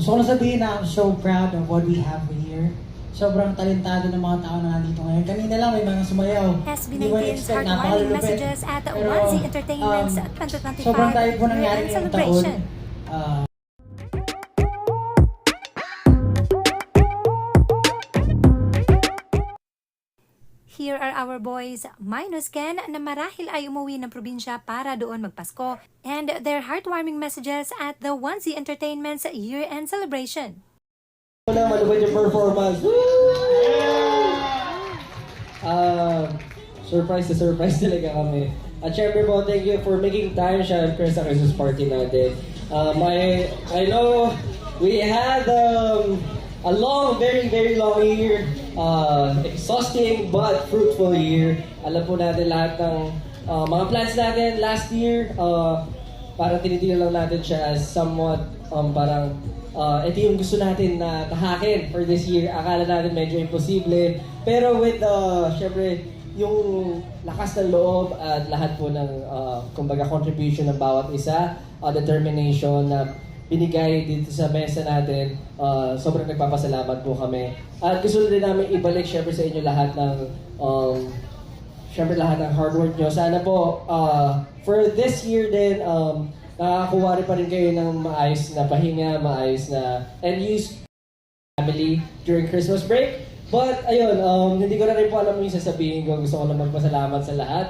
Gusto ko lang sabihin na I'm so proud of what we have here. Sobrang talentado ng mga tao na nandito ngayon. Kanina lang may mga sumayaw. Hindi mo SB19's expect, heartwarming napakalupit. messages at Pero, Onesie Entertainment's 2025 sobrang tayo po nangyari year-end ngayong taon. celebration. Here are our boys, minus Ken, na marahil ay umuwi ng probinsya para doon magpasko, and their heartwarming messages at the Onesie Entertainment's year-end celebration. Wala, malupit yung performance. Surprise talaga kami. At syempre po, thank you for making time syempre sa Christmas party natin. I know we had a long, very long year. Exhausting but fruitful year. Alam po natin lahat ng mga plans natin last year. Parang tinitingnan lang natin siya as somewhat parang ito yung gusto natin na tahakin for this year. Akala natin medyo imposible. Pero with syempre yung lakas ng loob at lahat po ng kumbaga contribution ng bawat isa, determination na binigay dito sa mesa natin, sobrang nagpapasalamat po kami. At gusto din namin ibalik syempre sa inyo lahat ng syempre lahat ng hard work nyo. Sana po for this year din nakakuha rin pa rin kayo ng maayos na pahinga, maayos na and use family during Christmas break. But ayun, hindi ko na rin po alam yung sasabihin ko. Gusto ko lang magpasalamat sa lahat.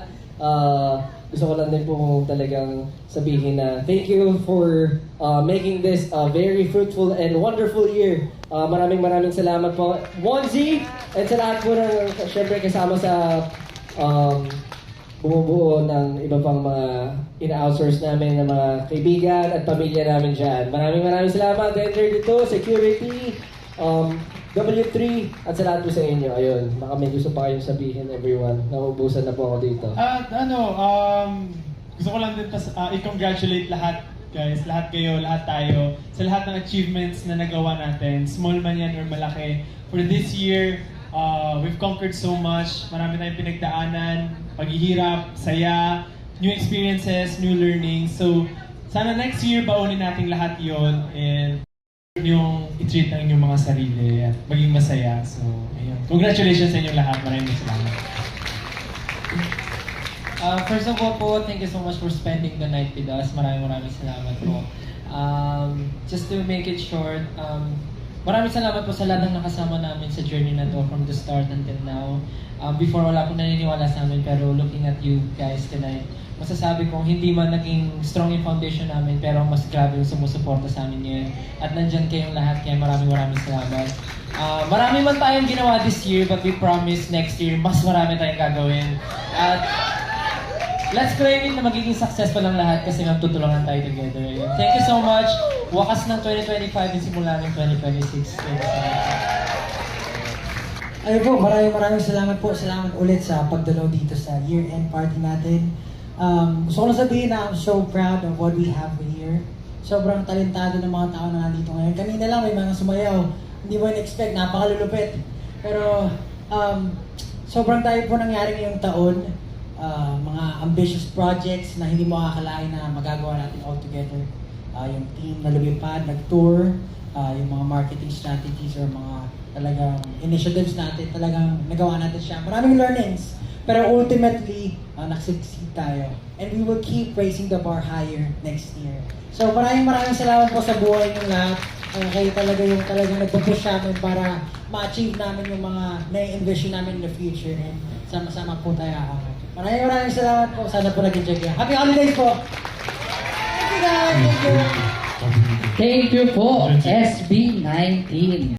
Gusto ko lang din po talagang sabihin na thank you for making this a very fruitful and wonderful year. Maraming salamat po, Onesie, and sa lahat po ng syempre kasama sa bumubuo ng iba pang mga ina-outsource namin ng mga kaibigan at pamilya namin dyan. Maraming salamat. Enter dito, security, W3, at sa lahat po sa inyo. Ayun, baka may gusto pa kayong sabihin, everyone. Nauubusan na po ako dito. At gusto ko lang din i-congratulate lahat, guys. Lahat kayo, lahat tayo, sa lahat ng achievements na nagawa natin. Small man yan or malaki. For this year, we've conquered so much. Marami tayong pinagdaanan, paghihirap, saya, new experiences, new learning. So, sana next year baunin natin lahat yon and yung i-treat ng inyong mga sarili at maging masaya. So, ayun. Congratulations sa inyong lahat. Maraming salamat. First of all po, thank you so much for spending the night with us. Maraming salamat po. Just to make it short, maraming salamat po sa lahat ng nakasama namin sa journey na to from the start until now. Before, wala pong naniniwala sa amin, pero looking at you guys tonight, masasabi kong hindi man naging strong yung foundation namin, pero mas grabe yung sumusuporta sa amin ngayon. At nandyan kayong lahat, kaya maraming salamat. Marami man tayong ginawa this year, but we promise next year, mas marami tayong gagawin. At let's claim it na magiging successful ang lahat kasi magtutulungan tayo together. Thank you so much. Wakas ng 2025 yung simula ng 2026. Thank you so much. Ayun po, maraming salamat po. Salamat ulit sa pagdalaw dito sa year-end party natin. Gusto ko lang sabihin na I'm so proud of what we have here. Sobrang talentado ng mga tao na nandito ngayon. Kanina lang may mga sumayaw. Hindi mo in-expect, napakalulupit. Pero sobrang tayo po nangyari ngayong taon. Mga ambitious projects na hindi mo akalain na magagawa natin all together. Yung team na lumipad, nag-tour, yung mga marketing strategies or mga talagang initiatives natin, talagang nagawa natin siya. Maraming learnings, pero ultimately, nag-succeed tayo. And we will keep raising the bar higher next year. So maraming salamat po sa buhay ng lahat. Kayo talaga yung talagang nagpupush namin para ma-achieve namin yung mga na-envision namin in the future. And sama-sama po tayo aangat. Maraming salamat po. Sana po nag-enjoy kayo. Happy holidays po! Thank you guys! Thank you po, SB19.